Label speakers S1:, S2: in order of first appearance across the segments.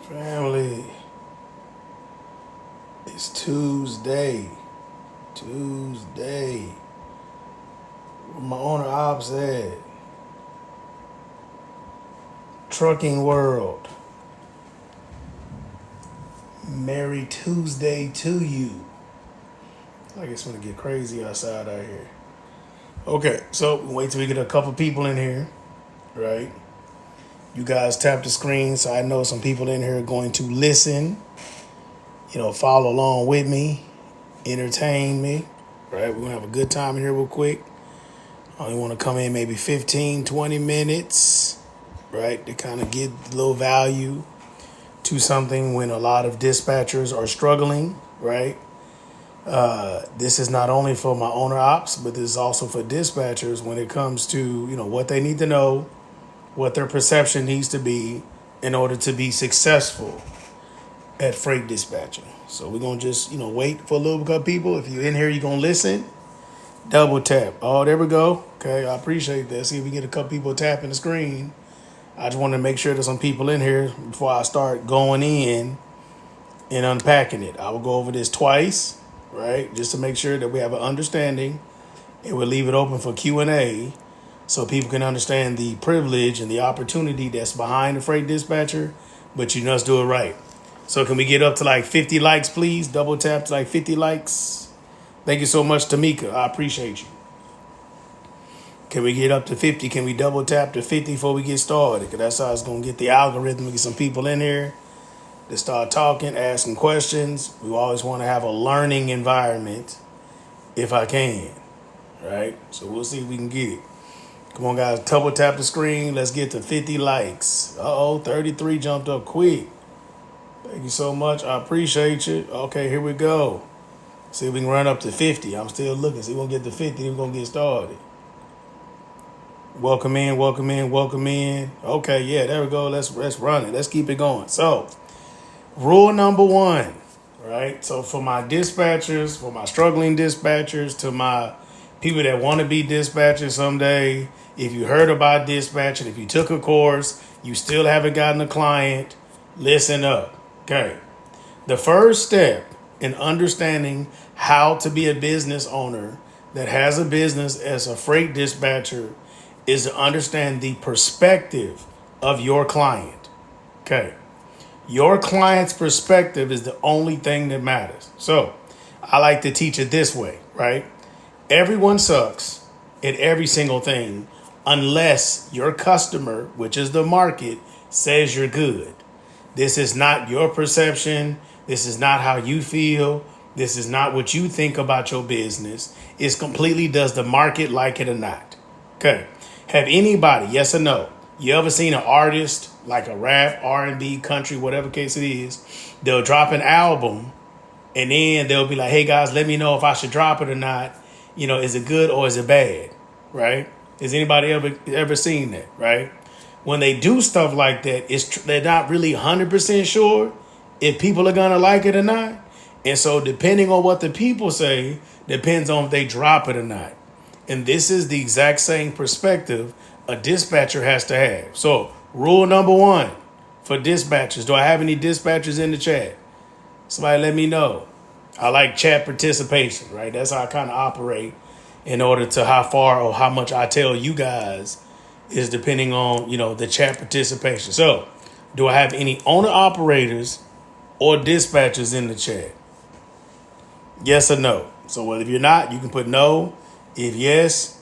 S1: Family, it's Tuesday. Tuesday. Where my owner op said, Trucking World. Merry Tuesday to you. Like it's gonna get crazy outside out here. Okay, so wait till we get a couple people in here, right? You guys tap the screen so I know some people in here are going to listen, follow along with me, entertain me, right? We're gonna have a good time in here real quick. I only want to come in maybe 15, 20 minutes, right? To kind of get a little value to something when a lot of dispatchers are struggling, right? This is not only for my owner ops, but this is also for dispatchers when it comes to, what they need to know, what their perception needs to be in order to be successful at freight dispatching. So we're going to just, wait for a little bit of people. If you're in here, you're going to listen. Double tap. Oh, there we go. Okay, I appreciate that. See if we get a couple people tapping the screen. I just want to make sure there's some people in here before I start going in and unpacking it. I will go over this twice, right? Just to make sure that we have an understanding. And we'll leave it open for Q&A so people can understand the privilege and the opportunity that's behind the freight dispatcher, but you must do it right. So can we get up to like 50 likes, please? Double tap to like 50 likes. Thank you so much, Tamika. I appreciate you. Can we get up to 50? Can we double tap to 50 before we get started? Because that's how it's going to get the algorithm, get some people in here to start talking, asking questions. We always want to have a learning environment if I can, right? So we'll see if we can get it. Come on, guys. Double tap the screen. Let's get to 50 likes. 33 jumped up quick. Thank you so much. I appreciate you. Okay, here we go. See if we can run up to 50. I'm still looking. See if we're going to get to 50. Then we're going to get started. Welcome in, welcome in, welcome in. Okay, yeah, there we go. Let's run it. Let's keep it going. So, rule number 1, right? So for my dispatchers, for my struggling dispatchers, to my people that want to be dispatchers someday, if you heard about dispatching, if you took a course, you still haven't gotten a client, listen up. Okay. The first step in understanding how to be a business owner that has a business as a freight dispatcher is to understand the perspective of your client. Okay. Your client's perspective is the only thing that matters. So I like to teach it this way, right? Everyone sucks at every single thing unless your customer, which is the market, says you're good. This is not your perception. This is not how you feel. This is not what you think about your business. It's completely, does the market like it or not? Okay. Have anybody, yes or no, you ever seen an artist like a rap, R&B, country, whatever case it is, they'll drop an album and then they'll be like, hey guys, let me know if I should drop it or not. Is it good or is it bad? Right? Has anybody ever seen that? Right? When they do stuff like that, they're not really 100% sure if people are going to like it or not. And so depending on what the people say, depends on if they drop it or not. And this is the exact same perspective a dispatcher has to have. So rule number 1 for dispatchers. Do I have any dispatchers in the chat? Somebody let me know. I like chat participation, right? That's how I kind of operate in order to how far or how much I tell you guys is depending on, the chat participation. So do I have any owner operators or dispatchers in the chat? Yes or no? So well, if you're not, you can put no. If yes,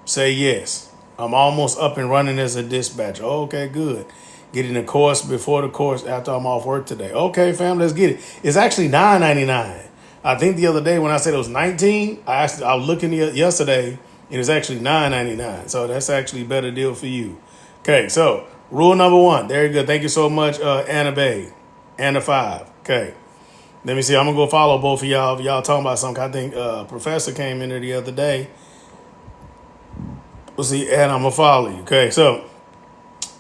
S1: say yes. I'm almost up and running as a dispatcher. Okay, good. Getting the course before the course after I'm off work today. Okay, fam, let's get it. It's actually $9.99. I think the other day when I said it was 19, I was looking yesterday, it was actually $9.99. So that's actually a better deal for you. Okay, so rule number 1. There you go. Thank you so much, Anna Bay. Anna 5. Okay. Let me see. I'm gonna go follow both of y'all. If y'all talking about something, I think Professor came in there the other day. We'll see, and I'm gonna follow you. Okay, so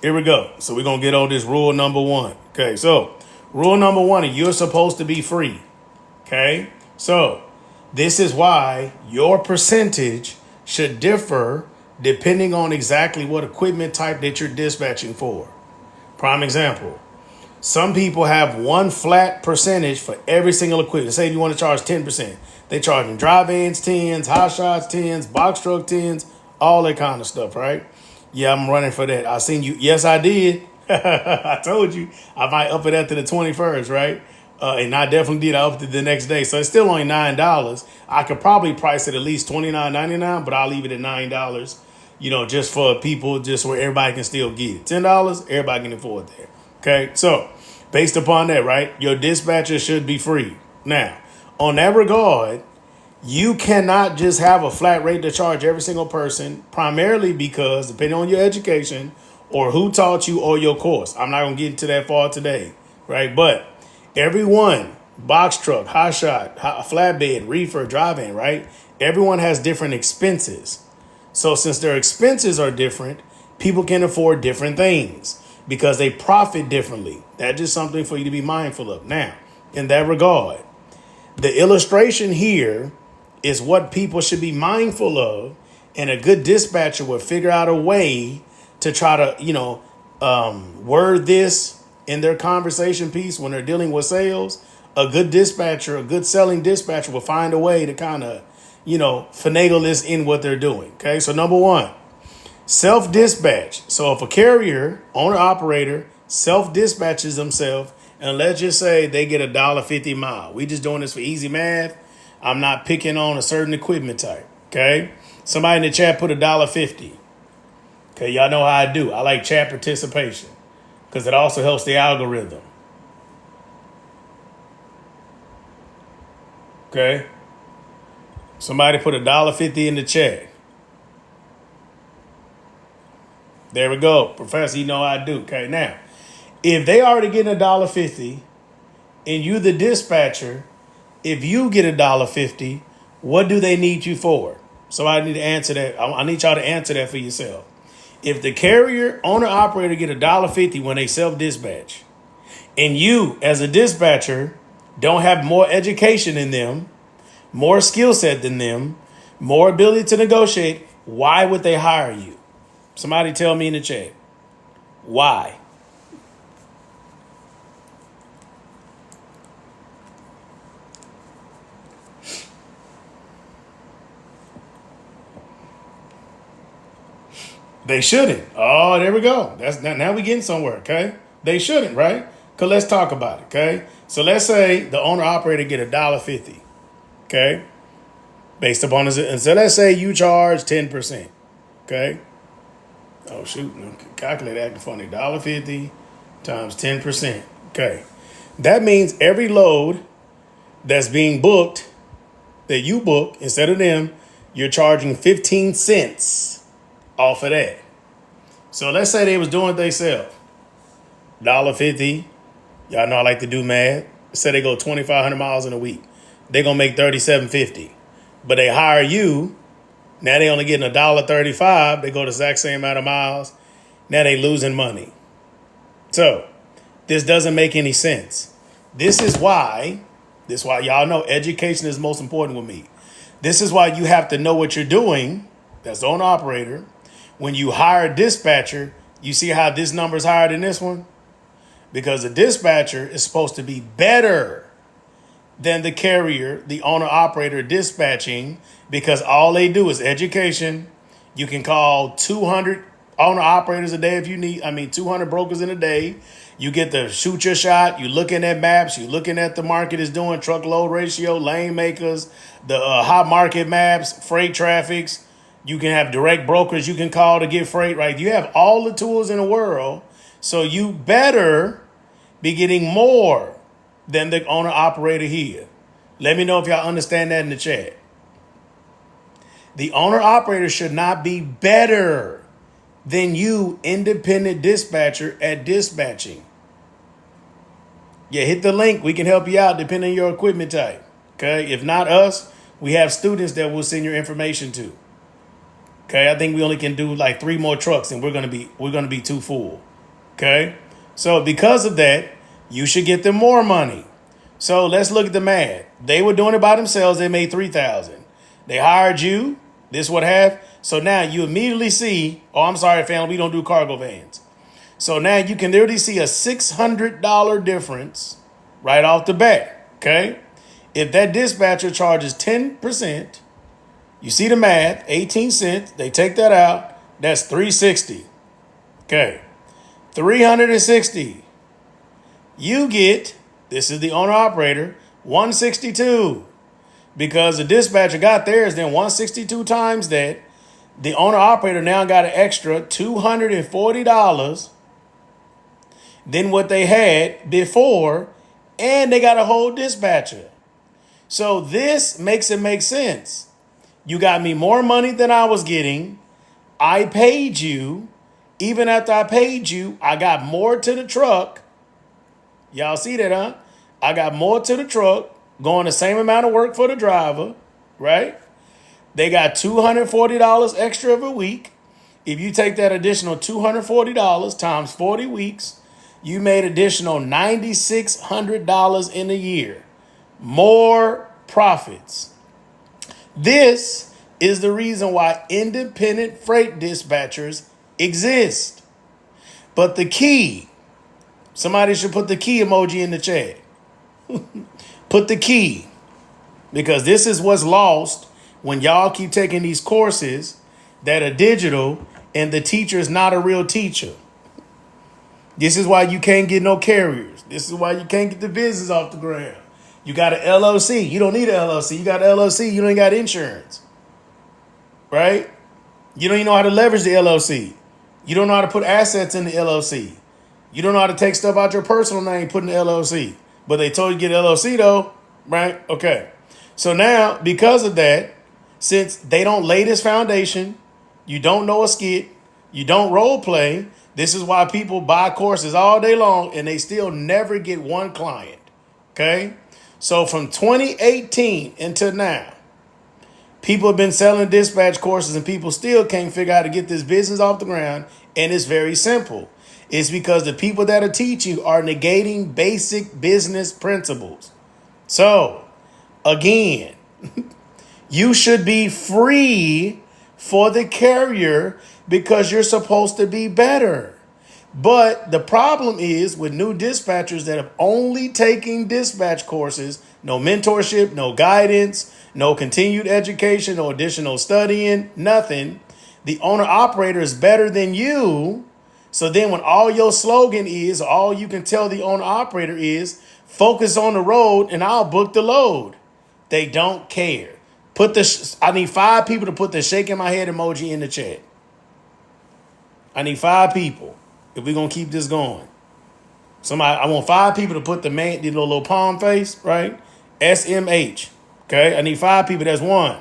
S1: here we go. So we're gonna get on this rule number one. Okay, so rule number one: you're supposed to be free. Okay, so this is why your percentage should differ depending on exactly what equipment type that you're dispatching for. Prime example. Some people have one flat percentage for every single equipment. Say you want to charge 10%. They charging drive-ins 10s, hot shots 10s, box truck 10s, all that kind of stuff, right? Yeah, I'm running for that. I seen you. Yes, I did. I told you I might up it after the 21st, right? And I definitely did. I upped it the next day. So it's still only $9. I could probably price it at least $29.99, but I'll leave it at $9, just for people, just where everybody can still get it. $10, everybody can afford that. Okay, so based upon that, right, your dispatcher should be free. Now, on that regard, you cannot just have a flat rate to charge every single person, primarily because depending on your education or who taught you or your course. I'm not going to get into that far today, right? But everyone, box truck, hot shot, flatbed, reefer, drive-in, right? Everyone has different expenses. So since their expenses are different, people can afford different things because they profit differently. That's just something for you to be mindful of. Now, in that regard, the illustration here is what people should be mindful of, and a good dispatcher will figure out a way to try to, word this in their conversation piece when they're dealing with sales. A good dispatcher, a good selling dispatcher will find a way to kind of, finagle this in what they're doing. Okay, so number one, self-dispatch. So if a carrier, owner-operator, self-dispatches themselves, and let's just say they get $1.50 a mile. We just doing this for easy math. I'm not picking on a certain equipment type, okay? Somebody in the chat put $1.50. Okay, y'all know how I do. I like chat participation because it also helps the algorithm. Okay? Somebody put $1.50 in the chat. There we go. Professor, you know how I do. Okay, now, if they already getting $1.50 and you the dispatcher, if you get $1.50, what do they need you for? So I need to answer that. I need y'all to answer that for yourself. If the carrier, owner, operator get $1.50 when they self-dispatch, and you as a dispatcher don't have more education than them, more skill set than them, more ability to negotiate, why would they hire you? Somebody tell me in the chat. Why? They shouldn't. Oh, there we go. That's now we getting somewhere, okay? They shouldn't, right? Because let's talk about it, okay? So let's say the owner-operator get $1.50, okay? Based upon this. And so let's say you charge 10%, okay? Oh, shoot. Calculate acting funny. $1.50 times 10%, okay? That means every load that's being booked, that you book, instead of them, you're charging 15 cents off of that. So let's say they was doing it themselves. $1.50. Y'all know I like to do math. Say they go 2,500 miles in a week. They're going to make $37.50. But they hire you. Now they only getting $1.35. They go the exact same amount of miles. Now they losing money. So this doesn't make any sense. This is why y'all know education is most important with me. This is why you have to know what you're doing. That's the owner operator. When you hire a dispatcher, you see how this number is higher than this one? Because the dispatcher is supposed to be better than the carrier, the owner-operator dispatching, because all they do is education. You can call 200 owner-operators a day if you need. 200 brokers in a day. You get to shoot your shot. You're looking at maps. You're looking at the market is doing, truckload ratio, lane makers, the hot market maps, freight traffics. You can have direct brokers you can call to get freight, right? You have all the tools in the world, so you better be getting more than the owner-operator here. Let me know if y'all understand that in the chat. The owner-operator should not be better than you, independent dispatcher, at dispatching. Yeah, hit the link. We can help you out depending on your equipment type. Okay. If not us, we have students that we'll send your information to. Okay. I think we only can do like 3 more trucks and we're gonna be too full. Okay. So because of that, you should get them more money. So let's look at the math. They were doing it by themselves. They made 3,000. They hired you. This would have. So now you immediately see, oh, I'm sorry, family, we don't do cargo vans. So now you can literally see a $600 difference right off the bat. Okay. If that dispatcher charges 10%, you see the math, 18 cents, they take that out, that's 360. Okay. 360. You get, this is the owner operator, 162. Because the dispatcher got theirs, then 162 times that, the owner operator now got an extra $240 than what they had before, and they got a whole dispatcher. So this makes it make sense. You got me more money than I was getting. I paid you. Even after I paid you, I got more to the truck. Y'all see that, huh? I got more to the truck, going the same amount of work for the driver, right? They got $240 extra every week. If you take that additional $240 times 40 weeks, you made additional $9,600 in a year. More profits. This is the reason why independent freight dispatchers exist. But the key, somebody should put the key emoji in the chat. Put the key, because this is what's lost when y'all keep taking these courses that are digital and the teacher is not a real teacher. This is why you can't get no carriers. This is why you can't get the business off the ground. You got an LLC. You don't need an LLC. You got an LLC. You don't even got insurance. Right? You don't even know how to leverage the LLC. You don't know how to put assets in the LLC. You don't know how to take stuff out your personal name and put in the LLC. But they told you to get LLC though, right? Okay. So now, because of that, since they don't lay this foundation, you don't know a skit, you don't role play, this is why people buy courses all day long and they still never get one client. Okay? So from 2018 until now, people have been selling dispatch courses and people still can't figure out how to get this business off the ground. And it's very simple. It's because the people that are teaching are negating basic business principles. So, again, you should be free for the carrier because you're supposed to be better. But the problem is with new dispatchers that have only taken dispatch courses, no mentorship, no guidance, no continued education, no additional studying, nothing. The owner operator is better than you. So then when all your slogan is, all you can tell the owner operator is, focus on the road and I'll book the load. They don't care. I need 5 people to put the shaking my head emoji in the chat. I need 5 people if we're going to keep this going. I want 5 people to put the little palm face, right? SMH. Okay. I need 5 people. That's 1.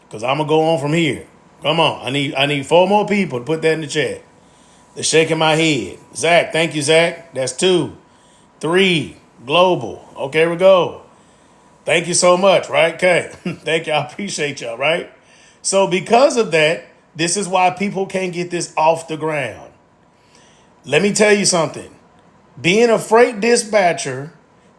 S1: Because I'm going to go on from here. Come on. I need 4 more people to put that in the chat. They're shaking my head. Zach, thank you, Zach. That's 2. 3. Global. Okay, here we go. Thank you so much, right? Okay. Thank you. I appreciate y'all, right? So because of that, this is why people can't get this off the ground. Let me tell you something. Being a freight dispatcher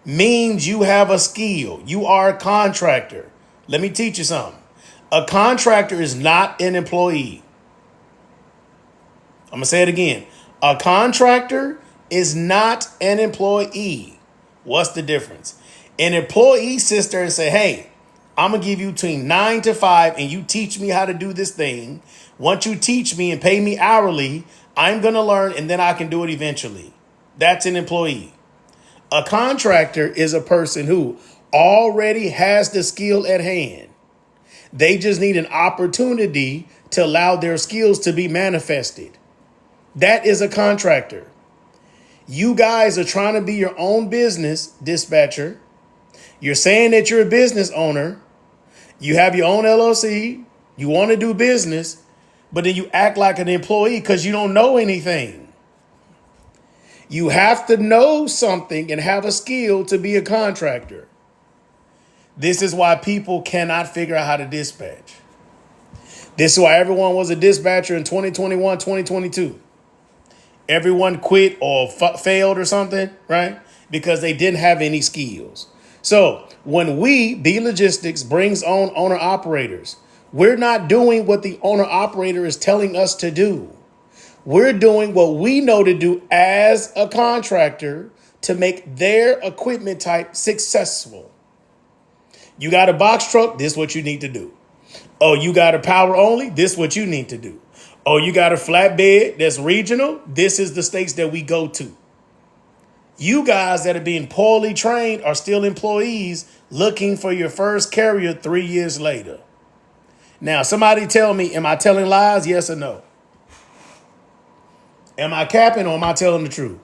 S1: means you have a skill. You are a contractor. Let me teach you something. A contractor is not an employee. I'm going to say it again. A contractor is not an employee. What's the difference? An employee sits there and say, hey, I'm going to give you between 9 to 5 and you teach me how to do this thing. Once you teach me and pay me hourly, I'm going to learn and then I can do it eventually. That's an employee. A contractor is a person who already has the skill at hand. They just need an opportunity to allow their skills to be manifested. That is a contractor. You guys are trying to be your own business dispatcher. You're saying that you're a business owner. You have your own LLC. You want to do business, but then you act like an employee because you don't know anything. You have to know something and have a skill to be a contractor. This is why people cannot figure out how to dispatch. This is why everyone was a dispatcher in 2021, 2022. Everyone quit or failed or something, right? Because they didn't have any skills. So when B Logistics brings on owner operators, we're not doing what the owner operator is telling us to do. We're doing what we know to do as a contractor to make their equipment type successful. You got a box truck, this is what you need to do. Oh, you got a power only, this is what you need to do. Oh, you got a flatbed that's regional, this is the states that we go to. You guys that are being poorly trained are still employees looking for your first carrier 3 years later. Now, somebody tell me, am I telling lies? Yes or no? Am I capping or am I telling the truth?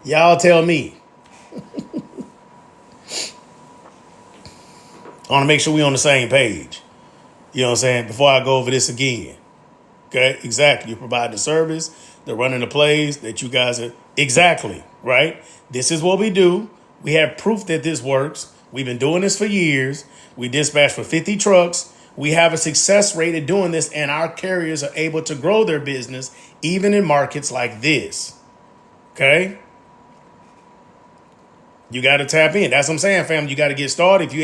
S1: Y'all tell me. I want to make sure we're on the same page. You know what I'm saying? Before I go over this again. Okay, exactly. You're providing a service. They're running the plays that you guys are. Exactly, right? This is what we do. We have proof that this works. We've been doing this for years. We dispatch for 50 trucks. We have a success rate at doing this, and our carriers are able to grow their business even in markets like this. Okay? You got to tap in. That's what I'm saying, fam. You got to get started. If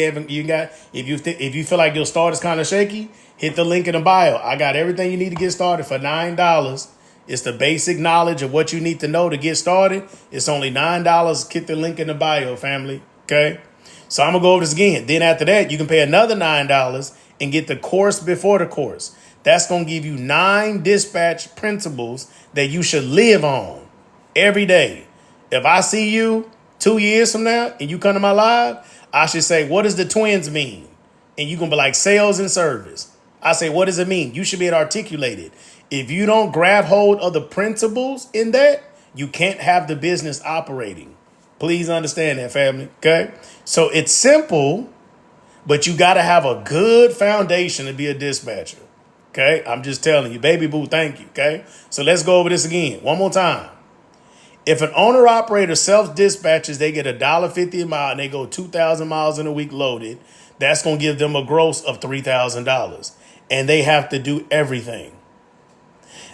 S1: you feel like your start is kind of shaky, hit the link in the bio. I got everything you need to get started for $9. It's the basic knowledge of what you need to know to get started. It's only $9. Hit the link in the bio, family. Okay? So I'm going to go over this again. Then after that, you can pay another $9 and get the course before the course. That's going to give you 9 dispatch principles that you should live on every day. If I see you 2 years from now and you come to my live, I should say, what does the twins mean? And you're going to be like, sales and service. I say, what does it mean? You should be able to articulate it. If you don't grab hold of the principles in that, you can't have the business operating. Please understand that, family. Okay? So it's simple, but you got to have a good foundation to be a dispatcher. Okay? I'm just telling you, baby boo, thank you. Okay? So let's go over this again. One more time. If an owner operator self-dispatches, they get $1.50 a mile and they go 2,000 miles in a week loaded, that's going to give them a gross of $3,000. And they have to do everything.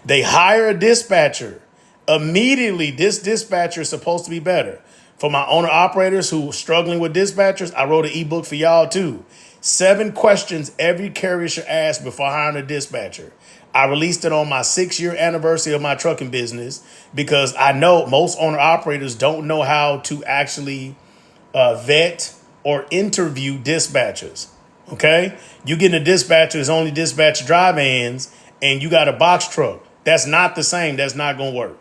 S1: They hire a dispatcher. Immediately, this dispatcher is supposed to be better. For my owner operators who are struggling with dispatchers, I wrote an ebook for y'all too. 7 questions every carrier should ask before hiring a dispatcher. I released it on my 6-year anniversary of my trucking business because I know most owner operators don't know how to actually vet or interview dispatchers. Okay? You get a dispatcher that's only dispatch dry vans and you got a box truck. That's not the same. That's not going to work.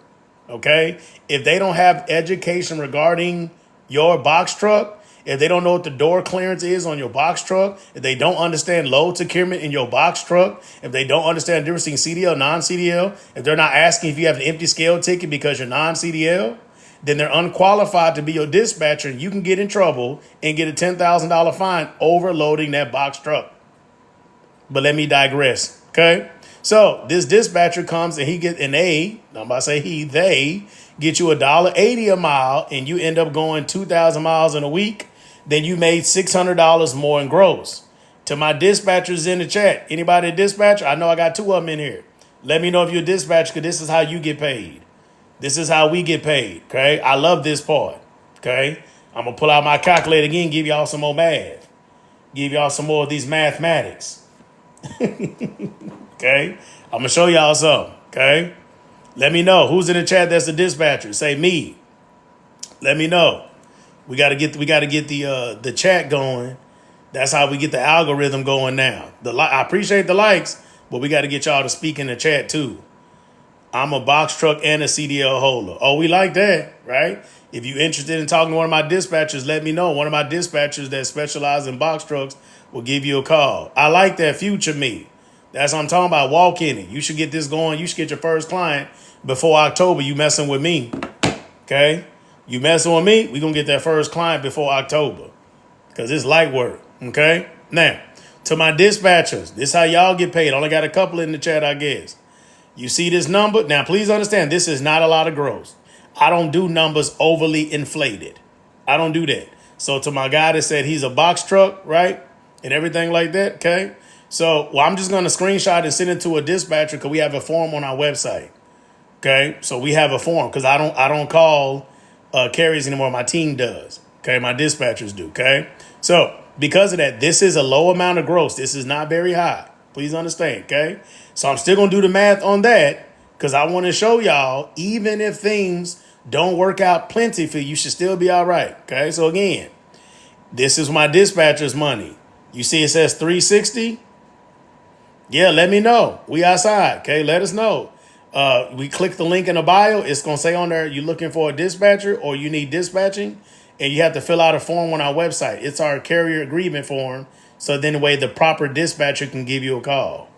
S1: Okay? If they don't have education regarding your box truck, if they don't know what the door clearance is on your box truck, if they don't understand load securement in your box truck, if they don't understand the difference between CDL and non-CDL, if they're not asking if you have an empty scale ticket because you're non-CDL, then they're unqualified to be your dispatcher and you can get in trouble and get a $10,000 fine overloading that box truck. But let me digress, okay? So this dispatcher comes and I'm about to say they get you $1.80 a mile and you end up going 2,000 miles in a week, then you made $600 more in gross. To my dispatchers in the chat, anybody a dispatcher? I know I got 2 of them in here. Let me know if you're a dispatcher because this is how you get paid. This is how we get paid, okay? I love this part, okay? I'm going to pull out my calculator again, give y'all some more math. Give y'all some more of these mathematics. Okay? I'm going to show y'all something, okay? Let me know. Who's in the chat that's the dispatcher? Say me. Let me know. We got to get the chat going. That's how we get the algorithm going now. I appreciate the likes, but we got to get y'all to speak in the chat too. I'm a box truck and a CDL holder. Oh, we like that, right? If you're interested in talking to one of my dispatchers, let me know. One of my dispatchers that specialize in box trucks will give you a call. I like that, future me. That's what I'm talking about. Walk in it. You should get this going. You should get your first client before October. You messing with me, okay? You messing with me, we going to get that first client before October because it's light work, okay? Now, to my dispatchers, this is how y'all get paid. Only got a couple in the chat, I guess. You see this number? Now, please understand, this is not a lot of gross. I don't do numbers overly inflated. I don't do that. So to my guy that said he's a box truck, right? And everything like that, okay? So, well, I'm just going to screenshot and send it to a dispatcher because we have a form on our website, okay? So we have a form because I don't call carriers anymore. My team does, okay? My dispatchers do, okay? So because of that, this is a low amount of gross. This is not very high. Please understand, okay? So I'm still going to do the math on that because I want to show y'all, even if things don't work out plentiful, you should still be all right, okay? So again, this is my dispatcher's money. You see it says 360? Yeah, let me know. We outside, okay? Let us know. We click the link in the bio. It's going to say on there, you're looking for a dispatcher or you need dispatching, and you have to fill out a form on our website. It's our carrier agreement form. So then the way the proper dispatcher can give you a call.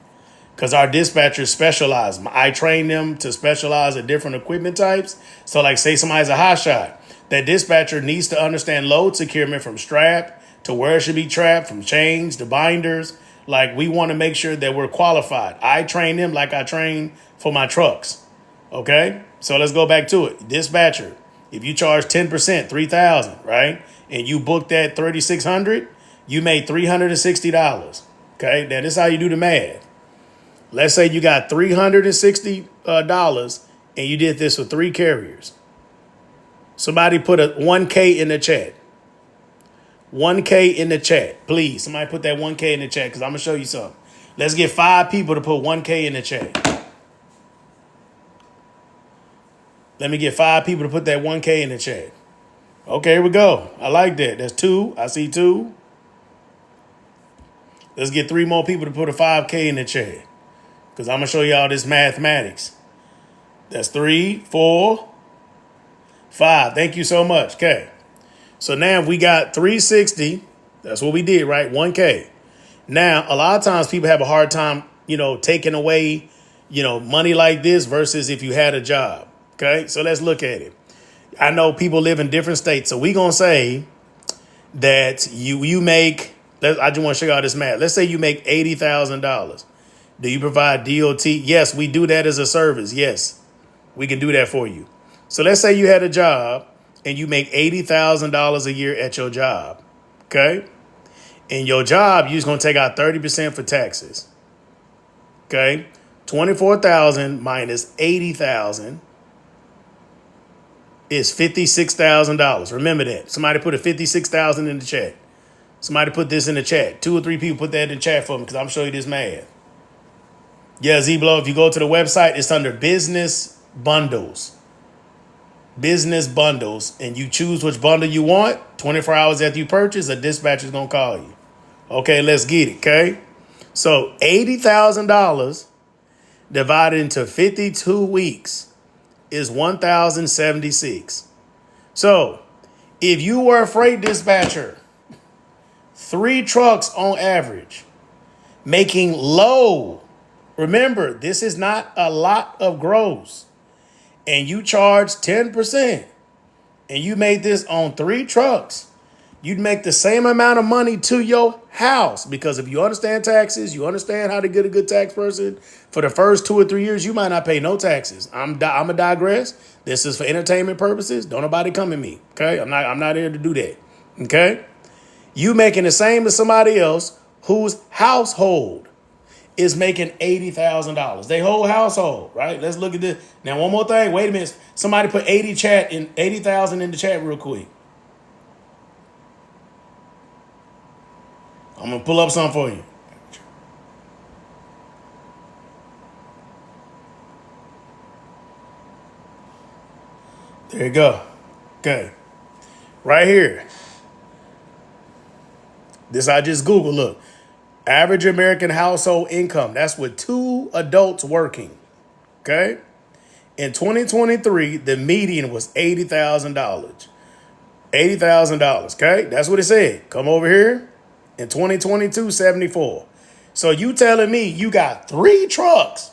S1: Because our dispatchers specialize. I train them to specialize in different equipment types. So like say somebody's a hot shot. That dispatcher needs to understand load securement from strap to where it should be trapped, from chains to binders. Like we want to make sure that we're qualified. I train them like I train for my trucks. Okay? So let's go back to it. Dispatcher, if you charge 10%, $3,000, right? And you booked that $3,600, you made $360. Okay? Now this is how you do the math. Let's say you got $360 and you did this with 3 carriers. Somebody put a 1K in the chat. 1K in the chat. Please, somebody put that 1K in the chat because I'm going to show you something. Let's get 5 people to put 1K in the chat. Let me get 5 people to put that 1K in the chat. Okay, here we go. I like that. That's 2. I see 2. Let's get 3 more people to put a 5K in the chat because I'm going to show y'all this mathematics. That's 3, 4, 5. Thank you so much. Okay. So now we got 360. That's what we did, right? 1K. Now, a lot of times people have a hard time, taking away, money like this versus if you had a job. Okay. So let's look at it. I know people live in different states. So we're going to say that you make, I just want to show y'all this math. Let's say you make $80,000. Do you provide DOT? Yes, we do that as a service. Yes, we can do that for you. So let's say you had a job and you make $80,000 a year at your job. Okay. In your job, you're just going to take out 30% for taxes. Okay. 24,000 minus 80,000 is $56,000. Remember that. Somebody put a 56,000 in the chat. Somebody put this in the chat. 2 or 3 people put that in the chat for me because I'm showing you this math. Yeah, Z-Blow, if you go to the website, it's under business bundles. Business bundles. And you choose which bundle you want. 24 hours after you purchase, a dispatcher's going to call you. Okay, let's get it, okay? So $80,000 divided into 52 weeks is 1,076. So if you were a freight dispatcher, 3 trucks on average, making low. Remember, this is not a lot of gross. And you charge 10%. And you made this on 3 trucks. You'd make the same amount of money to your house. Because if you understand taxes, you understand how to get a good tax person. For the first 2 or 3 years, you might not pay no taxes. I'm a digress. This is for entertainment purposes. Don't nobody come at me. Okay? I'm not here to do that. Okay? You making the same as somebody else whose household is making $80,000. They whole household, right? Let's look at this. Now, one more thing. Wait a minute. Somebody put 80,000 in the chat real quick. I'm going to pull up something for you. There you go. Okay. Right here. This I just Googled. Look. Average American household income. That's with 2 adults working. Okay. In 2023, the median was $80,000. $80,000. Okay. That's what it said. Come over here. In 2022, 74. So you telling me you got 3 trucks.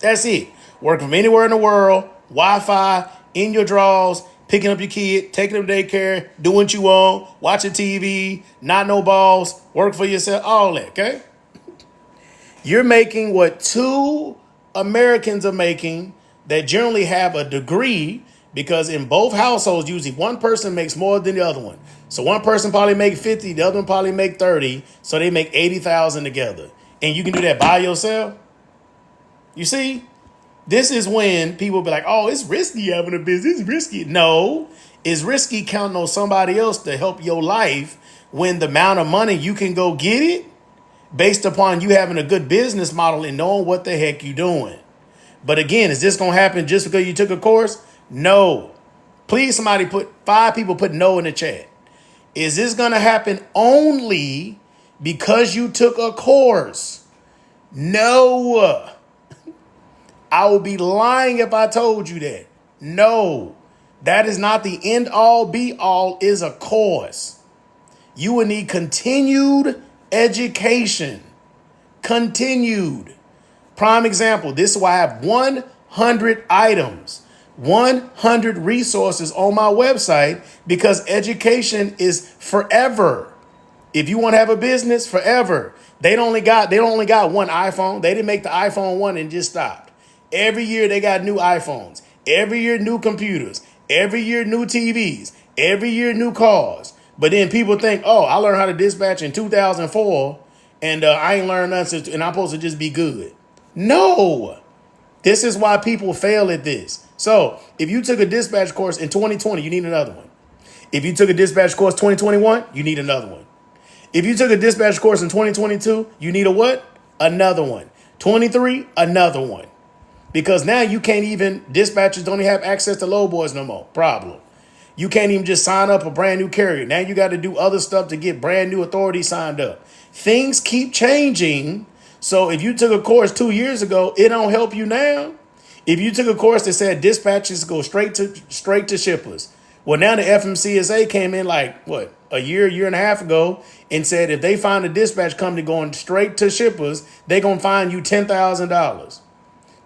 S1: That's it. Work from anywhere in the world. Wi-Fi in your drawers. Picking up your kid, taking them to daycare, doing what you want, watching TV, not no balls, work for yourself, all that, okay? You're making what 2 Americans are making that generally have a degree, because in both households, usually one person makes more than the other one. So one person probably make 50, the other one probably make 30, so they make 80,000 together. And you can do that by yourself. You see, this is when people be like, oh, it's risky having a business. It's risky. No, it's risky counting on somebody else to help your life when the amount of money you can go get it based upon you having a good business model and knowing what the heck you're doing. But again, is this going to happen just because you took a course? No. Please, somebody put 5 people put no in the chat. Is this going to happen only because you took a course? No. I would be lying if I told you that. No. That is not the end all be all, is a course. You will need continued education. Continued. Prime example, this is why I have 100 items, 100 resources on my website, because education is forever. If you want to have a business, forever. They only got one iPhone. They didn't make the iPhone 1 and just stopped. Every year they got new iPhones. Every year new computers. Every year new TVs. Every year new cars. But then people think, oh, I learned how to dispatch in 2004 and I ain't learned nothing and I'm supposed to just be good. No, this is why people fail at this. So if you took a dispatch course in 2020, you need another one. If you took a dispatch course 2021, you need another one. If you took a dispatch course in 2022, you need a what? Another one. 23, another one. Because now you can't even, dispatchers don't even have access to load boards no more. Problem. You can't even just sign up a brand new carrier. Now you got to do other stuff to get brand new authorities signed up. Things keep changing. So if you took a course 2 years ago, it don't help you now. If you took a course that said dispatches go straight to shippers. Well, now the FMCSA came in like, what, a year and a half ago and said if they find a dispatch company going straight to shippers, they're going to fine you $10,000.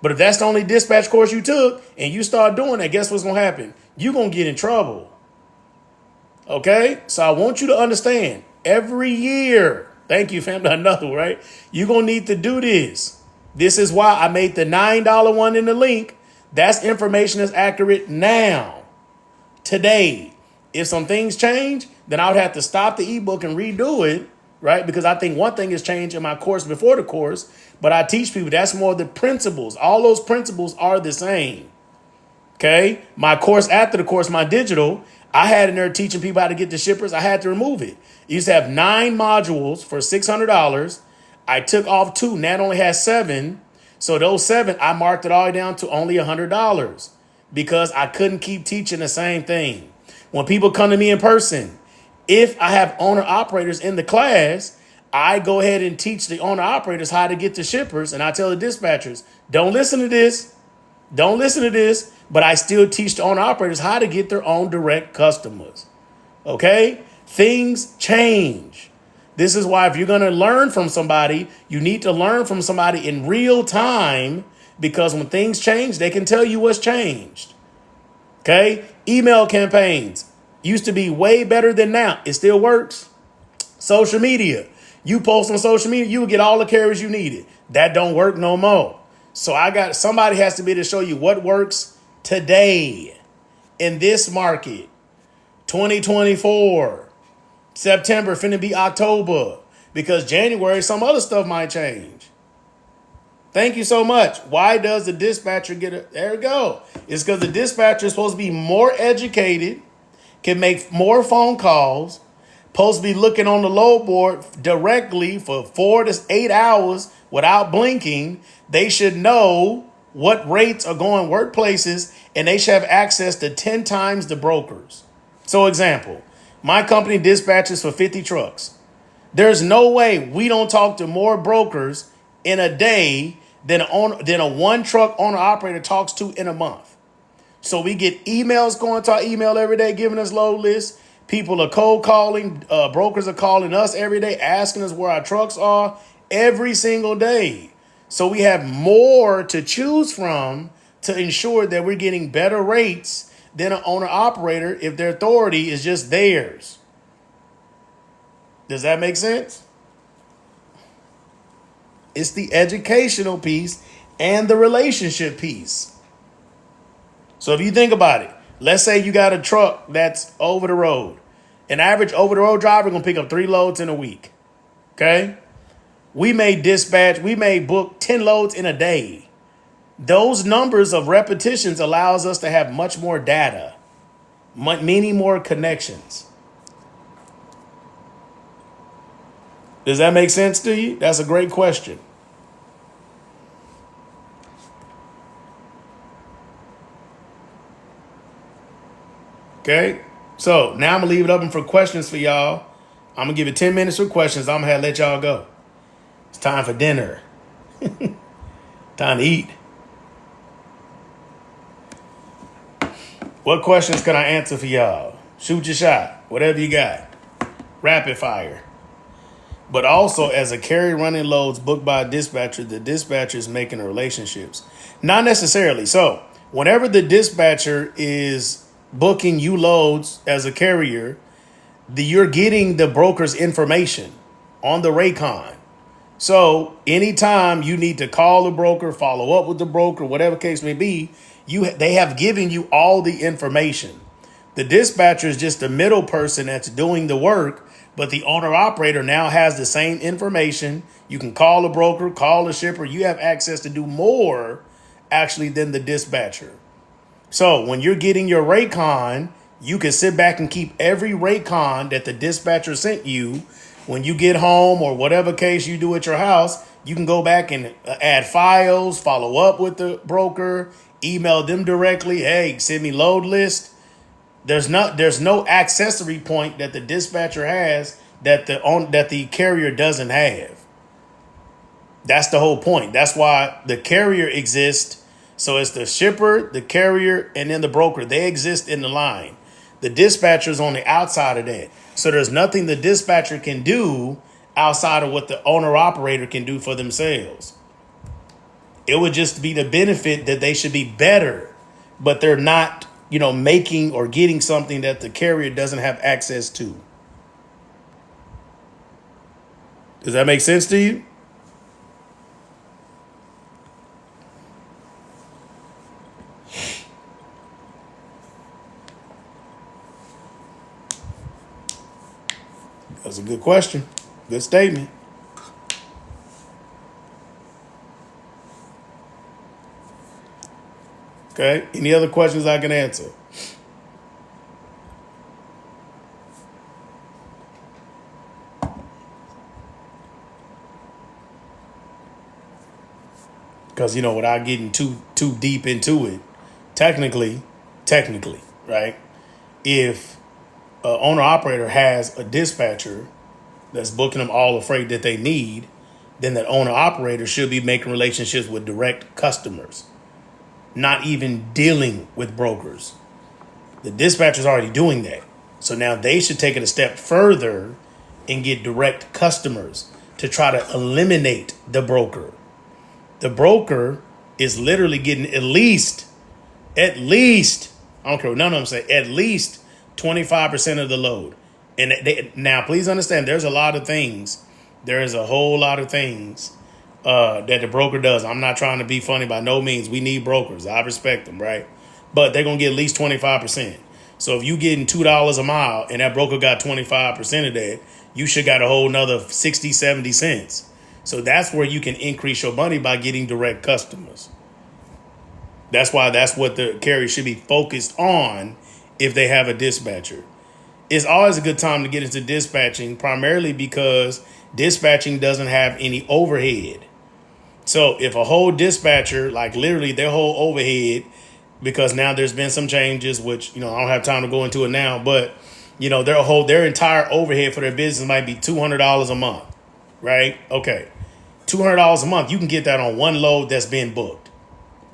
S1: But if that's the only dispatch course you took and you start doing that, guess what's going to happen? You're going to get in trouble. Okay? So I want you to understand, every year, thank you, family, another, right? You're going to need to do this. This is why I made the $9 one in the link. That's information that's accurate now, today. If some things change, then I would have to stop the ebook and redo it, right? Because I think one thing has changed in my course before the course, but I teach people that's more the principles. All those principles are the same. Okay? My course after the course, my digital, I had in there teaching people how to get the shippers. I had to remove it. It used to have 9 modules for $600. I took off 2. Now it only has 7. So those 7, I marked it all the way down to only $100 because I couldn't keep teaching the same thing. When people come to me in person, if I have owner operators in the class, I go ahead and teach the owner operators how to get the shippers. And I tell the dispatchers, don't listen to this. Don't listen to this. But I still teach the owner operators how to get their own direct customers. Okay? Things change. This is why if you're going to learn from somebody, you need to learn from somebody in real time, because when things change, they can tell you what's changed. Okay? Email campaigns used to be way better than now. It still works. Social media. You post on social media, you will get all the carriers you needed. That don't work no more. So somebody has to be able to show you what works today in this market. 2024. September finna be October, because January some other stuff might change. Thank you so much. Why does the dispatcher get it? There we go. It's because the dispatcher is supposed to be more educated, can make more phone calls, supposed to be looking on the load board directly for 4 to 8 hours without blinking. They should know what rates are going workplaces, and they should have access to 10 times the brokers. So example, my company dispatches for 50 trucks. There's no way we don't talk to more brokers in a day than a one truck owner operator talks to in a month. So we get emails going to our email every day, giving us load lists. People are cold calling. Brokers are calling us every day, asking us where our trucks are every single day. So we have more to choose from to ensure that we're getting better rates than an owner operator if their authority is just theirs. Does that make sense? It's the educational piece and the relationship piece. So if you think about it, let's say you got a truck that's over the road. An average over the road driver gonna pick up 3 loads in a week. Okay? We may book 10 loads in a day. Those numbers of repetitions allows us to have much more data, many more connections. Does that make sense to you? That's a great question. Okay, so now I'm gonna leave it open for questions for y'all. I'm gonna give it 10 minutes for questions. I'm gonna let y'all go. It's time for dinner. Time to eat. What questions can I answer for y'all? Shoot your shot. Whatever you got. Rapid fire. But also, as a carrier running loads booked by a dispatcher, the dispatcher is making the relationships. Not necessarily. So, whenever the dispatcher is booking you loads as a carrier, you're getting the broker's information on the Raycon. So, anytime you need to call the broker, follow up with the broker, whatever case may be, they have given you all the information. The dispatcher is just the middle person that's doing the work, but the owner operator now has the same information. You can call the broker, call the shipper. You have access to do more actually than the dispatcher. So when you're getting your Raycon, you can sit back and keep every Raycon that the dispatcher sent you. When you get home or whatever case you do at your house, you can go back and add files, follow up with the broker, email them directly. Hey, send me load list. There's no accessory point that the dispatcher has that the carrier doesn't have. That's the whole point. That's why the carrier exists. So it's the shipper, the carrier, and then the broker. They exist in the line. The dispatcher's on the outside of that. So there's nothing the dispatcher can do outside of what the owner operator can do for themselves. It would just be the benefit that they should be better, but they're not, making or getting something that the carrier doesn't have access to. Does that make sense to you? That's a good question. Good statement. Okay. Any other questions I can answer? Because, without getting too deep into it, technically, right? If an owner operator has a dispatcher that's booking them all the freight that they need, then that owner operator should be making relationships with direct customers, not even dealing with brokers. The dispatcher's already doing that. So now they should take it a step further and get direct customers to try to eliminate the broker. The broker is literally getting at least, I don't care what none of them say, at least 25% of the load. And now, please understand, there's a lot of things. There is a whole lot of things that the broker does. I'm not trying to be funny by no means. We need brokers. I respect them, right? But they're going to get at least 25%. So if you getting $2 a mile and that broker got 25% of that, you should got a whole nother 60, 70 cents. So that's where you can increase your money by getting direct customers. That's what the carrier should be focused on if they have a dispatcher. It's always a good time to get into dispatching, primarily because dispatching doesn't have any overhead. So if a whole dispatcher, like literally their whole overhead, because now there's been some changes, which, I don't have time to go into it now, but, their entire overhead for their business might be $200 a month, right? Okay. $200 a month, you can get that on one load that's being booked.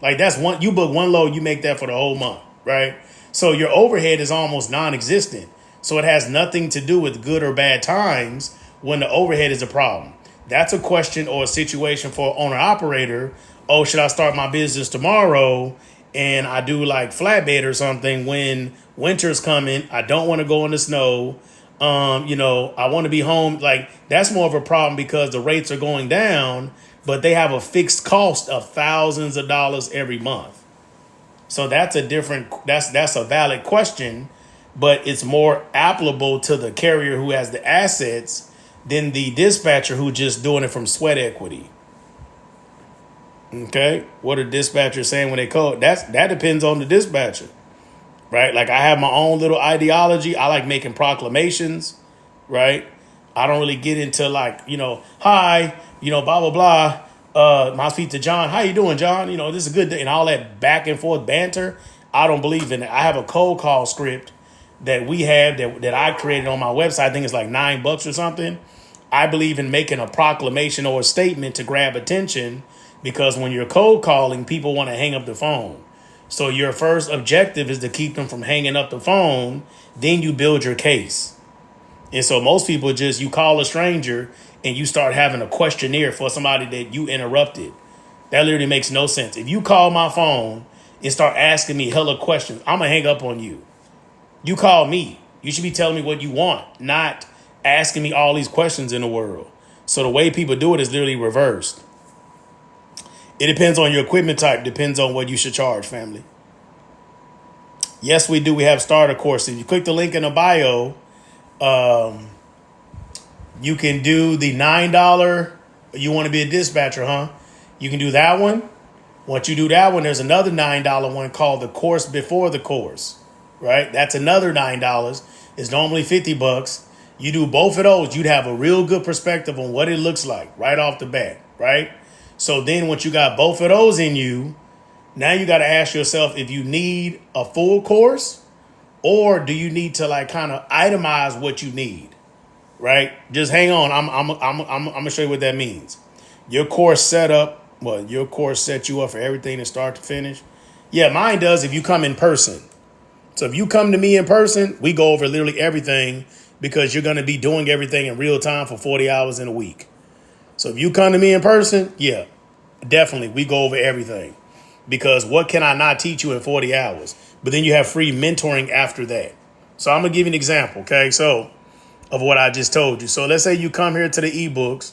S1: Like you book one load, you make that for the whole month, right? So your overhead is almost non-existent. So it has nothing to do with good or bad times when the overhead is a problem. That's a question or a situation for an owner operator. Oh, should I start my business tomorrow and I do like flatbed or something when winter's coming? I don't want to go in the snow. I want to be home. Like, that's more of a problem because the rates are going down but they have a fixed cost of thousands of dollars every month. So that's that's a valid question, but it's more applicable to the carrier who has the assets than the dispatcher who just doing it from sweat equity. Okay, what are dispatchers saying when they code? That depends on the dispatcher, right? Like I have my own little ideology. I like making proclamations, right? I don't really get into like, hi, blah, blah, blah. My speak to John. How you doing, John? This is a good day. And all that back and forth banter. I don't believe in it. I have a cold call script that we have that I created on my website. I think it's like $9 or something. I believe in making a proclamation or a statement to grab attention, because when you're cold calling, people want to hang up the phone. So your first objective is to keep them from hanging up the phone. Then you build your case. And so most people you call a stranger and you start having a questionnaire for somebody that you interrupted. That literally makes no sense. If you call my phone and start asking me hella questions, I'm going to hang up on you. You call me. You should be telling me what you want, not asking me all these questions in the world. So the way people do it is literally reversed. It depends on your equipment type, depends on what you should charge, family. Yes, we do. We have starter courses. If you click the link in the bio, you can do the $9. You want to be a dispatcher, huh? You can do that one. Once you do that one, there's another $9 one called the course before the course, right? That's another $9. It's normally $50. You do both of those, you'd have a real good perspective on what it looks like right off the bat, right? So then once you got both of those in you, now you got to ask yourself if you need a full course, or do you need to like kind of itemize what you need, right? Just hang on. I'm gonna show you what that means. Your course setup, your course sets you up for everything to start to finish. Yeah, mine does if you come in person. So if you come to me in person, we go over literally everything, because you're going to be doing everything in real time for 40 hours in a week. So if you come to me in person, yeah, definitely we go over everything, because what can I not teach you in 40 hours? But then you have free mentoring after that. So I'm going to give you an example, okay? So of what I just told you. So let's say you come here to the ebooks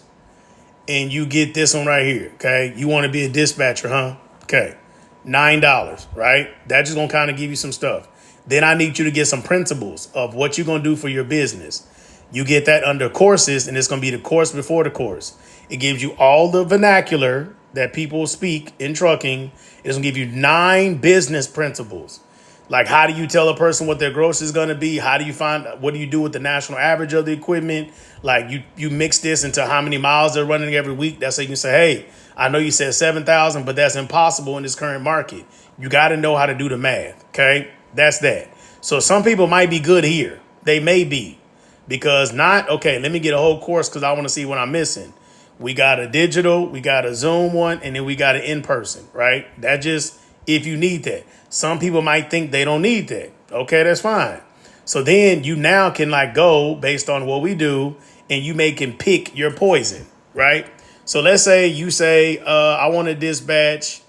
S1: and you get this one right here, okay? You want to be a dispatcher, huh? Okay, $9, right? That's just going to kind of give you some stuff. Then I need you to get some principles of what you're going to do for your business. You get that under courses, and it's going to be the course before the course. It gives you all the vernacular that people speak in trucking. It's going to give you 9 business principles. Like, how do you tell a person what their gross is going to be? How do you what do you do with the national average of the equipment? Like, you mix this into how many miles they're running every week. That's how you can say, hey, I know you said 7,000, but that's impossible in this current market. You got to know how to do the math, okay? That's that. So some people might be good here. They may be, because let me get a whole course because I want to see what I'm missing. We got a digital, we got a Zoom one, and then we got an in-person, right? That just, if you need that. Some people might think they don't need that. Okay, that's fine. So then you now can like go based on what we do, and you can pick your poison, right? So let's say you say, I want to dispatch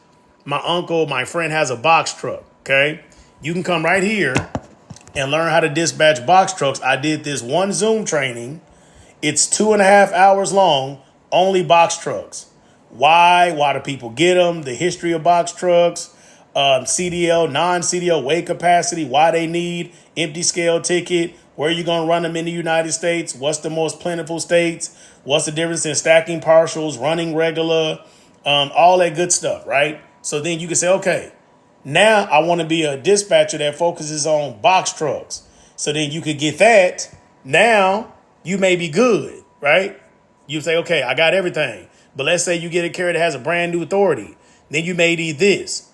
S1: my friend has a box truck, okay? You can come right here and learn how to dispatch box trucks. I did this one Zoom training. It's 2.5 hours long, only box trucks. Why do people get them? The history of box trucks, CDL, non-CDL, weight capacity, why they need empty scale ticket, where you're going to run them in the United States, what's the most plentiful states, what's the difference in stacking partials, running regular, all that good stuff, right? So then you can say, okay, now I want to be a dispatcher that focuses on box trucks. So then you could get that. Now you may be good, right? You say, okay, I got everything. But let's say you get a carrier that has a brand new authority. Then you may need this.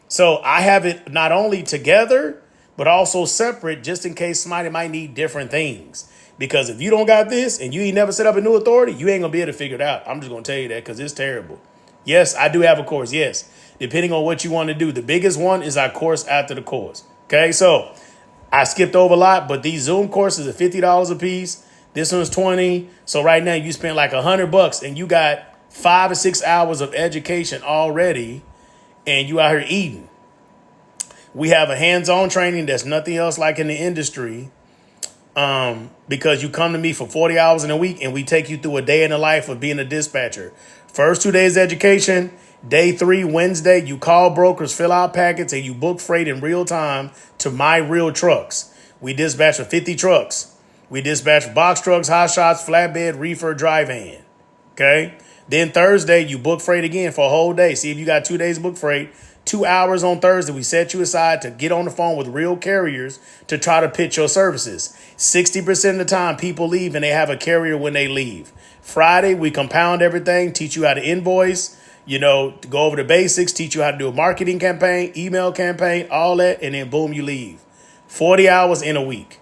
S1: So I have it not only together, but also separate, just in case somebody might need different things. Because if you don't got this and you ain't never set up a new authority, you ain't going to be able to figure it out. I'm just going to tell you that because it's terrible. Yes, I do have a course. Yes. Depending on what you want to do. The biggest one is our course after the course. Okay, so I skipped over a lot, but these Zoom courses are $50 a piece. This one's $20. So right now you spend like $100 and you got 5 or 6 hours of education already, and you out here eating. We have a hands-on training that's nothing else like in the industry. because you come to me for 40 hours in a week and we take you through a day in the life of being a dispatcher. First 2 days education, day 3, Wednesday, you call brokers, fill out packets, and you book freight in real time to My Real Trucks. We dispatch for 50 trucks. We dispatch box trucks, hot shots, flatbed, reefer, dry van. Okay? Then Thursday, you book freight again for a whole day. See if you got 2 days book freight. 2 hours on Thursday, we set you aside to get on the phone with real carriers to try to pitch your services. 60% of the time, people leave and they have a carrier when they leave. Friday, we compound everything, teach you how to invoice, go over the basics, teach you how to do a marketing campaign, email campaign, all that, and then boom, you leave. 40 hours in a week.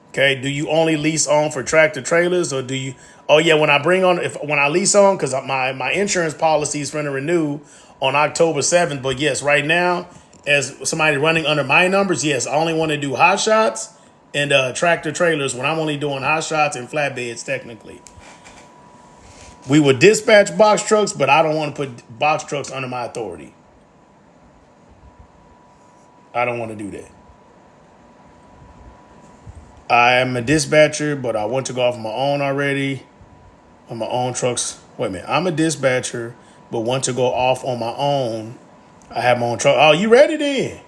S1: Okay, do you only lease on for tractor trailers, or do you? Oh yeah, when I lease on, because my insurance policy is going to renew on October 7th. But yes, right now, as somebody running under my numbers, yes, I only want to do hot shots and tractor trailers when I'm only doing hot shots and flatbeds technically. We would dispatch box trucks, but I don't want to put box trucks under my authority. I don't want to do that. I am a dispatcher, but I want to go off on my own already. On my own trucks. Wait a minute. I'm a dispatcher, but want to go off on my own. I have my own truck. Oh, you ready then?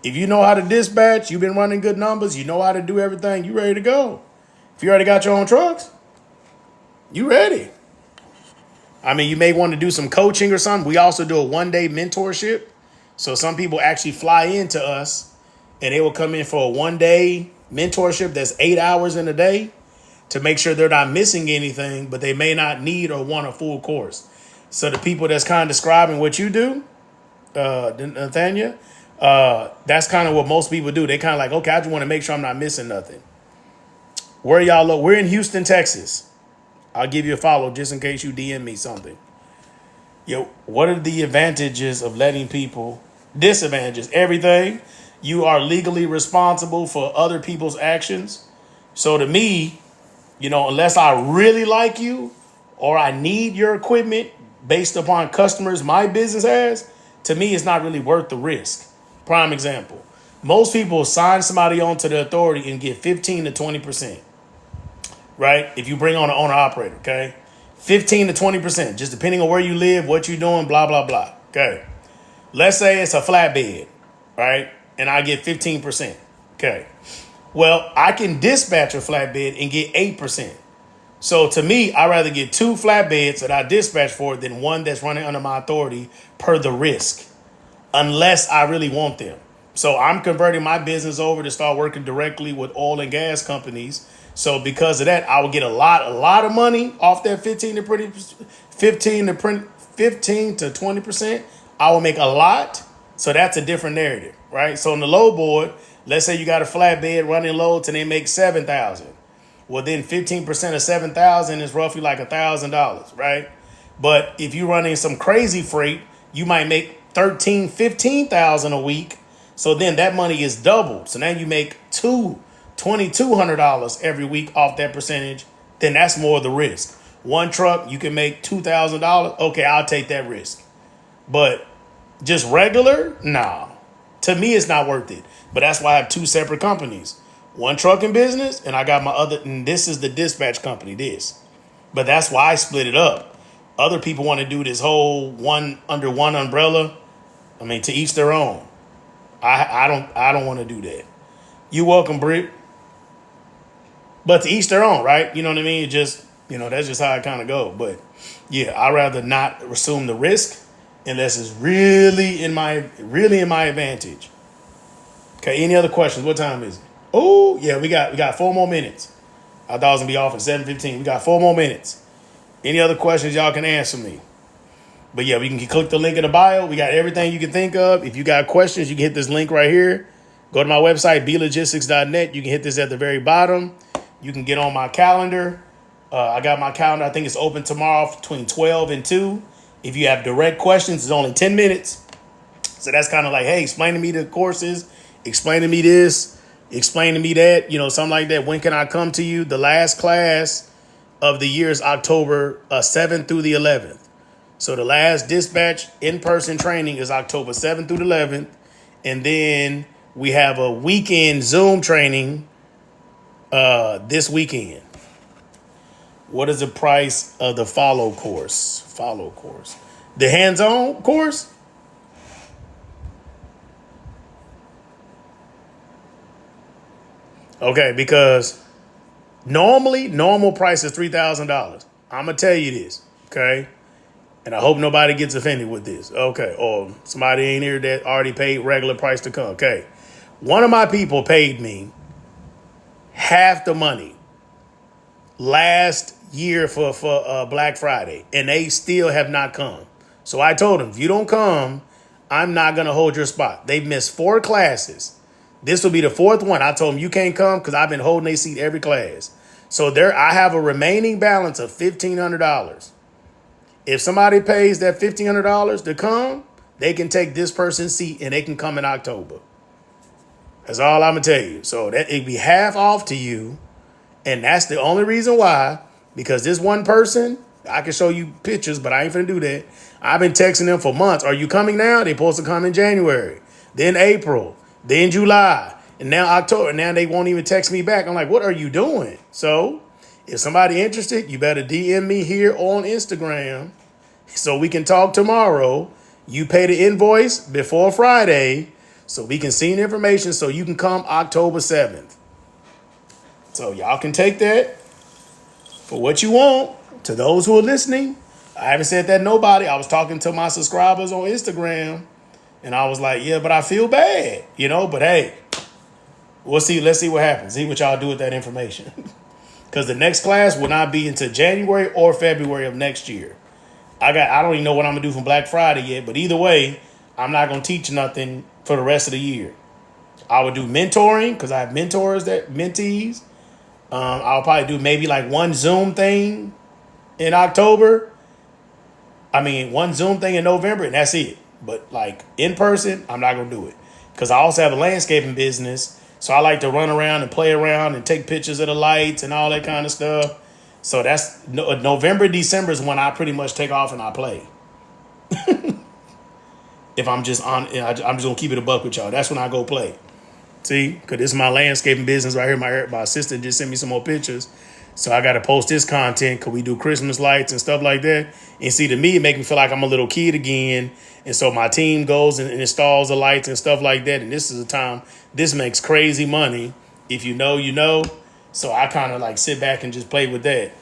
S1: If you know how to dispatch, you've been running good numbers, you know how to do everything, you ready to go. If you already got your own trucks, you ready. I mean, you may want to do some coaching or something. We also do a 1-day mentorship. So some people actually fly into us and they will come in for a 1-day mentorship that's 8 hours in a day to make sure they're not missing anything, but they may not need or want a full course. So the people that's kind of describing what you do, Nathania, that's kind of what most people do. They kind of like, okay, I just want to make sure I'm not missing nothing. Where y'all look? We're in Houston, Texas. I'll give you a follow just in case you DM me something. Yo, what are the advantages of letting people? Disadvantages, everything. You are legally responsible for other people's actions. So to me, unless I really like you or I need your equipment based upon customers my business has, to me, it's not really worth the risk. Prime example. Most people sign somebody on to the authority and get 15 to 20%. Right? If you bring on an owner operator, okay? 15 to 20%, just depending on where you live, what you're doing, blah, blah, blah. Okay. Let's say it's a flatbed, right? And I get 15%. Okay. Well, I can dispatch a flatbed and get 8%. So to me, I'd rather get 2 flatbeds that I dispatch for than one that's running under my authority per the risk, unless I really want them. So I'm converting my business over to start working directly with oil and gas companies. So because of that, I will get a lot of money off that 15 to 20%. I will make a lot. So that's a different narrative, right? So in the low board, let's say you got a flatbed running loads and they make 7,000. Well, then 15% of 7,000 is roughly like $1,000, right? But if you're running some crazy freight, you might make 15,000 a week. So then that money is doubled. So now you make $2,200 every week off that percentage. Then that's more of the risk. One truck, you can make $2,000. Okay, I'll take that risk. But just regular, nah. To me, it's not worth it. But that's why I have 2 separate companies. One trucking business, and I got my other, and this is the dispatch company, this. But that's why I split it up. Other people want to do this whole one under one umbrella. I mean, to each their own. I don't want to do that. You welcome, Britt. But to each their own, right? You know what I mean? It just, that's just how it kind of go. But yeah, I'd rather not assume the risk unless it's really in my advantage. Okay, any other questions? What time is it? Oh, yeah, we got 4 more minutes. I thought I was gonna be off at 7:15. We got 4 more minutes. Any other questions y'all can answer me? But yeah, we can click the link in the bio. We got everything you can think of. If you got questions, you can hit this link right here. Go to my website, blogistics.net. You can hit this at the very bottom. You can get on my calendar. I got my calendar. I think it's open tomorrow between 12 and 2. If you have direct questions, it's only 10 minutes. So that's kind of like, hey, explain to me the courses. Explain to me this. Explain to me that. Something like that. When can I come to you? The last class of the year is October 7th through the 11th. So the last dispatch in-person training is October 7th through the 11th. And then we have a weekend Zoom training this weekend. What is the price of the follow course? Follow course. The hands-on course? Okay, because normal price is $3,000. I'm gonna tell you this, okay? And I hope nobody gets offended with this. Okay, or somebody in here that already paid regular price to come. Okay. One of my people paid me half the money last year for Black Friday, and they still have not come. So I told them, if you don't come, I'm not going to hold your spot. They've missed 4 classes. This will be the 4th one. I told them, you can't come because I've been holding their seat every class. So there, I have a remaining balance of $1,500. If somebody pays that $1,500 to come, they can take this person's seat and they can come in October. That's all I'm going to tell you. So that it'd be half off to you. And that's the only reason why, because this one person, I can show you pictures, but I ain't finna do that. I've been texting them for months. Are you coming now? They supposed to come in January, then April, then July, and now October. Now they won't even text me back. I'm like, what are you doing? So if somebody interested, you better DM me here on Instagram so we can talk tomorrow. You pay the invoice before Friday so we can see the information so you can come October 7th. So y'all can take that for what you want. To those who are listening, I haven't said that to nobody. I was talking to my subscribers on Instagram, and I was like, yeah, but I feel bad, but hey, we'll see. Let's see what happens. See what y'all do with that information. Because the next class will not be until January or February of next year. I don't even know what I'm going to do for Black Friday yet, but either way, I'm not going to teach nothing for the rest of the year. I would do mentoring because I have mentees. I'll probably do maybe like one Zoom thing in October. One Zoom thing in November, and that's it. But like in person, I'm not going to do it. Because I also have a landscaping business. So I like to run around and play around and take pictures of the lights and all that kind of stuff. So that's November, December is when I pretty much take off and I play. If I'm just I'm just going to keep it a buck with y'all. That's when I go play. See, because this is my landscaping business right here. My assistant just sent me some more pictures. So I got to post this content because we do Christmas lights and stuff like that. And see, to me, it makes me feel like I'm a little kid again. And so my team goes and installs the lights and stuff like that. And this is a time, this makes crazy money. If you know, you know. So I kind of like sit back and just play with that.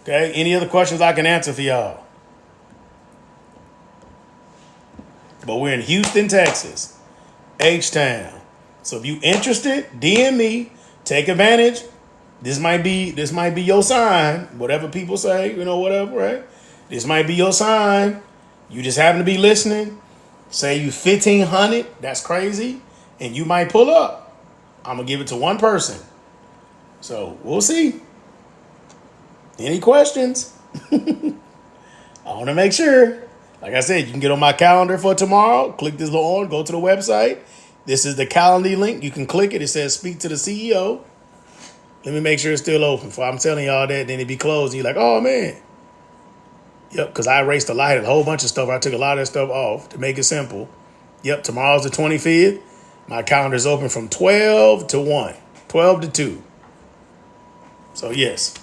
S1: Okay, any other questions I can answer for y'all? But we're in Houston, Texas. H-Town. So if you interested, DM me. Take advantage. This might be your sign. Whatever people say, whatever, right? This might be your sign. You just happen to be listening. Say you 1,500. That's crazy. And you might pull up. I'm going to give it to one person. So we'll see. Any questions? I want to make sure. Like I said, you can get on my calendar for tomorrow. Click this little on. Go to the website. This is the Calendly link. You can click it. It says speak to the CEO. Let me make sure it's still open. For I'm telling y'all that, then it be closed. And you're like, oh, man. Yep, because I erased a whole bunch of stuff. I took a lot of that stuff off to make it simple. Yep, tomorrow's the 25th. My calendar's open from 12 to 1, 12 to 2. So, yes,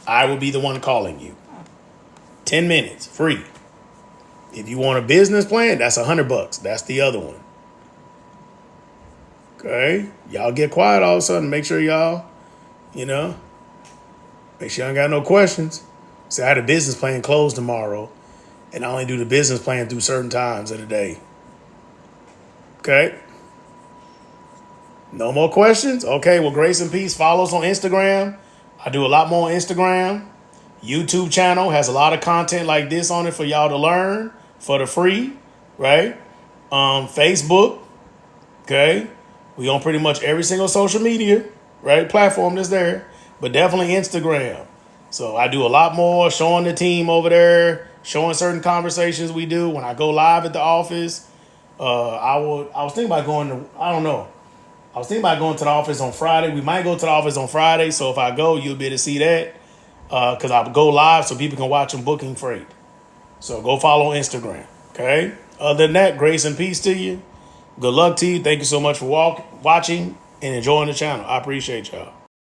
S1: I will be the one calling you. 10 minutes, free. If you want a business plan, that's $100. That's the other one. Okay, y'all get quiet all of a sudden. Make sure y'all, make sure y'all ain't got no questions. See, I had a business plan closed tomorrow, and I only do the business plan through certain times of the day. Okay. No more questions? Okay, well, Grace and Peace. Follow us on Instagram. I do a lot more on Instagram. YouTube channel has a lot of content like this on it for y'all to learn for the free, right? Facebook, okay? We on pretty much every single social media, right? Platform that's there, but definitely Instagram. So I do a lot more showing the team over there, showing certain conversations we do when I go live at the office. I was thinking about going to, I don't know. I was thinking about going to the office on Friday. We might go to the office on Friday. So if I go, you'll be able to see that. Because I go live so people can watch them booking freight. So go follow Instagram. Okay. Other than that, grace and peace to you. Good luck to you. Thank you so much for watching. and enjoying the channel. I appreciate y'all.